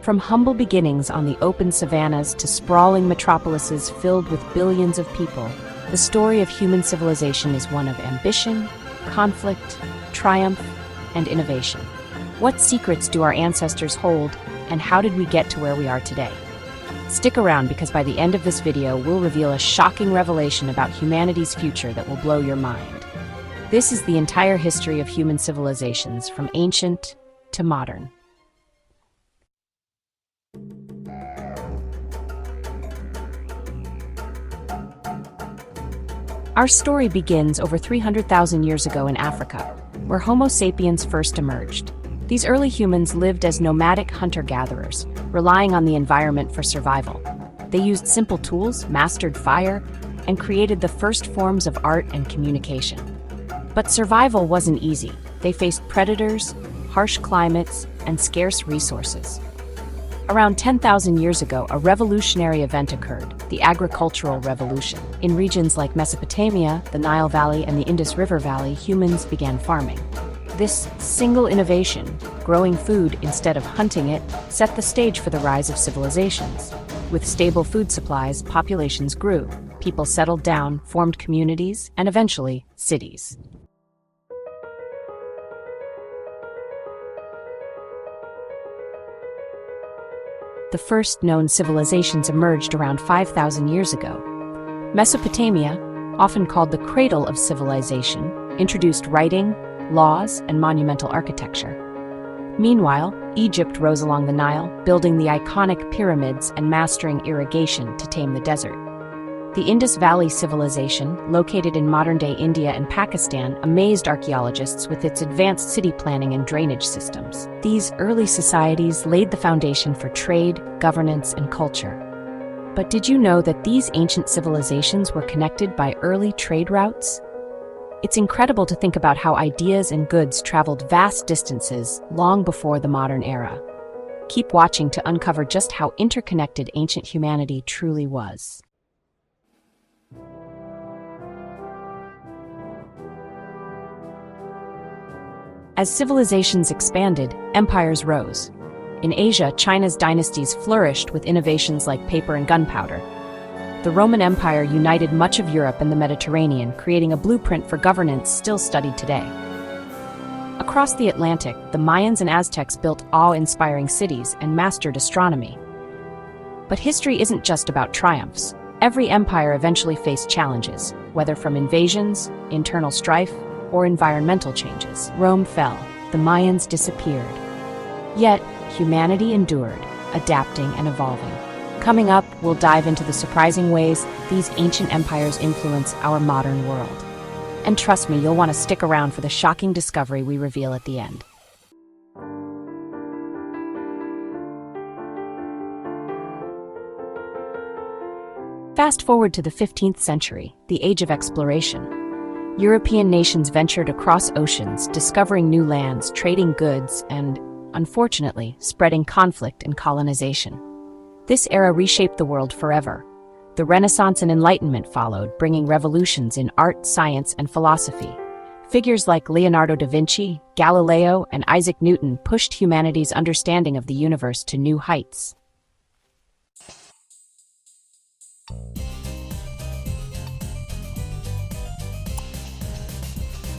From humble beginnings on the open savannas to sprawling metropolises filled with billions of people, the story of human civilization is one of ambition, conflict, triumph, and innovation. What secrets do our ancestors hold, and how did we get to where we are today? Stick around because by the end of this video, we'll reveal a shocking revelation about humanity's future that will blow your mind. This is the entire history of human civilizations, from ancient to modern. Our story begins over 300,000 years ago in Africa, where Homo sapiens first emerged. These early humans lived as nomadic hunter-gatherers, relying on the environment for survival. They used simple tools, mastered fire, and created the first forms of art and communication. But survival wasn't easy. They faced predators, harsh climates, and scarce resources. Around 10,000 years ago, a revolutionary event occurred, the agricultural revolution. In regions like Mesopotamia, the Nile Valley, and the Indus River Valley, humans began farming. This single innovation, growing food instead of hunting it, set the stage for the rise of civilizations. With stable food supplies, populations grew, people settled down, formed communities, and eventually, cities. The first known civilizations emerged around 5,000 years ago. Mesopotamia, often called the cradle of civilization, introduced writing, laws, and monumental architecture. Meanwhile, Egypt rose along the Nile, building the iconic pyramids and mastering irrigation to tame the desert. The Indus Valley civilization, located in modern-day India and Pakistan, amazed archaeologists with its advanced city planning and drainage systems. These early societies laid the foundation for trade, governance, and culture. But did you know that these ancient civilizations were connected by early trade routes? It's incredible to think about how ideas and goods traveled vast distances long before the modern era. Keep watching to uncover just how interconnected ancient humanity truly was. As civilizations expanded, empires rose. In Asia, China's dynasties flourished with innovations like paper and gunpowder. The Roman Empire united much of Europe and the Mediterranean, creating a blueprint for governance still studied today. Across the Atlantic, the Mayans and Aztecs built awe-inspiring cities and mastered astronomy. But history isn't just about triumphs. Every empire eventually faced challenges, whether from invasions, internal strife, or environmental changes. Rome fell, the Mayans disappeared. Yet, humanity endured, adapting and evolving. Coming up, we'll dive into the surprising ways these ancient empires influence our modern world. And trust me, you'll want to stick around for the shocking discovery we reveal at the end. Fast forward to the 15th century, the Age of Exploration. European nations ventured across oceans, discovering new lands, trading goods, and, unfortunately, spreading conflict and colonization. This era reshaped the world forever. The Renaissance and Enlightenment followed, bringing revolutions in art, science, and philosophy. Figures like Leonardo da Vinci, Galileo, and Isaac Newton pushed humanity's understanding of the universe to new heights.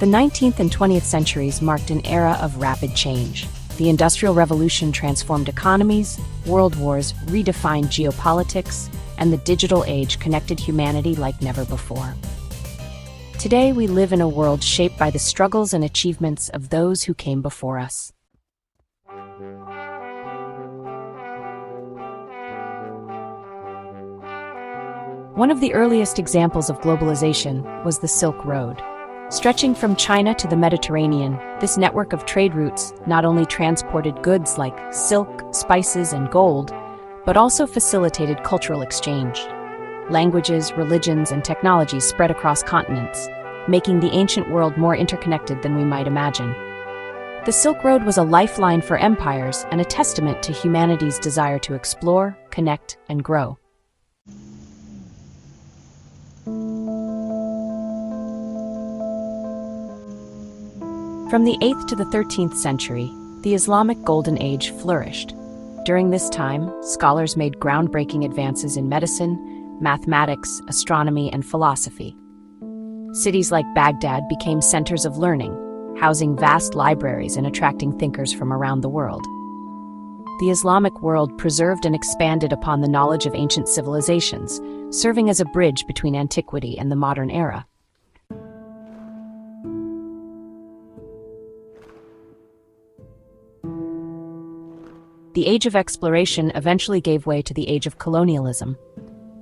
The 19th and 20th centuries marked an era of rapid change. The Industrial Revolution transformed economies, world wars redefined geopolitics, and the digital age connected humanity like never before. Today, we live in a world shaped by the struggles and achievements of those who came before us. One of the earliest examples of globalization was the Silk Road. Stretching from China to the Mediterranean, this network of trade routes not only transported goods like silk, spices, and gold, but also facilitated cultural exchange. Languages, religions, and technologies spread across continents, making the ancient world more interconnected than we might imagine. The Silk Road was a lifeline for empires and a testament to humanity's desire to explore, connect, and grow. From the 8th to the 13th century, the Islamic Golden Age flourished. During this time, scholars made groundbreaking advances in medicine, mathematics, astronomy, and philosophy. Cities like Baghdad became centers of learning, housing vast libraries and attracting thinkers from around the world. The Islamic world preserved and expanded upon the knowledge of ancient civilizations, serving as a bridge between antiquity and the modern era. The Age of Exploration eventually gave way to the Age of Colonialism.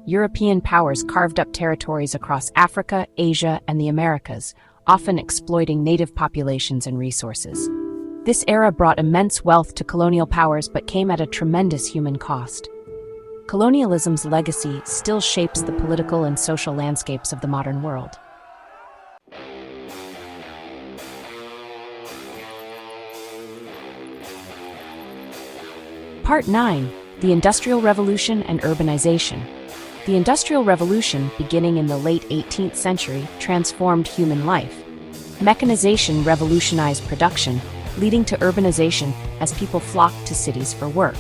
European powers carved up territories across Africa, Asia, and the Americas, often exploiting native populations and resources. This era brought immense wealth to colonial powers but came at a tremendous human cost. Colonialism's legacy still shapes the political and social landscapes of the modern world. Part 9. The Industrial Revolution and Urbanization. The Industrial Revolution, beginning in the late 18th century, transformed human life. Mechanization revolutionized production, leading to urbanization as people flocked to cities for work.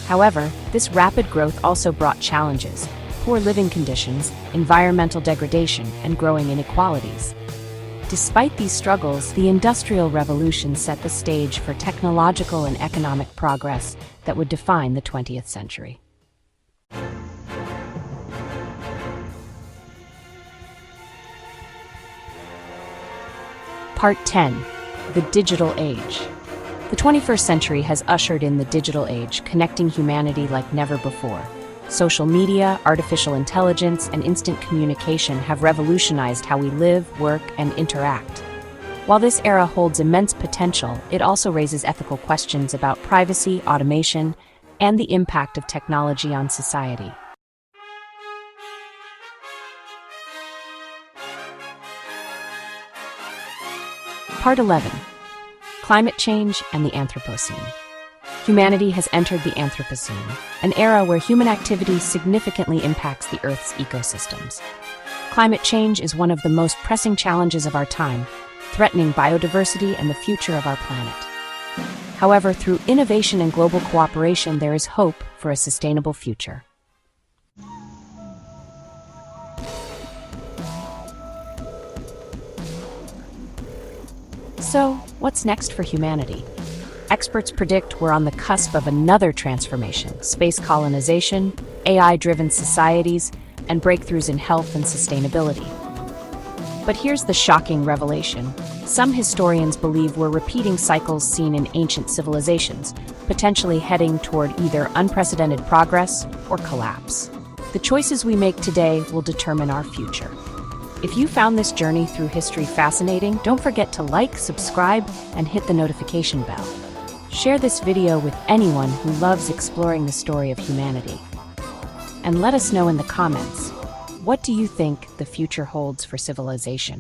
However, this rapid growth also brought challenges: poor living conditions, environmental degradation, and growing inequalities. Despite these struggles, the Industrial Revolution set the stage for technological and economic progress that would define the 20th century. Part 10. The Digital Age. The 21st century has ushered in the digital age, connecting humanity like never before. Social media, artificial intelligence, and instant communication have revolutionized how we live, work, and interact. While this era holds immense potential, it also raises ethical questions about privacy, automation, and the impact of technology on society. Part 11. Climate Change and the Anthropocene. Humanity has entered the Anthropocene, an era where human activity significantly impacts the Earth's ecosystems. Climate change is one of the most pressing challenges of our time, threatening biodiversity and the future of our planet. However, through innovation and global cooperation, there is hope for a sustainable future. So, what's next for humanity? Experts predict we're on the cusp of another transformation: space colonization, AI-driven societies, and breakthroughs in health and sustainability. But here's the shocking revelation. Some historians believe we're repeating cycles seen in ancient civilizations, potentially heading toward either unprecedented progress or collapse. The choices we make today will determine our future. If you found this journey through history fascinating, don't forget to like, subscribe, and hit the notification bell. Share this video with anyone who loves exploring the story of humanity. And let us know in the comments, what do you think the future holds for civilization?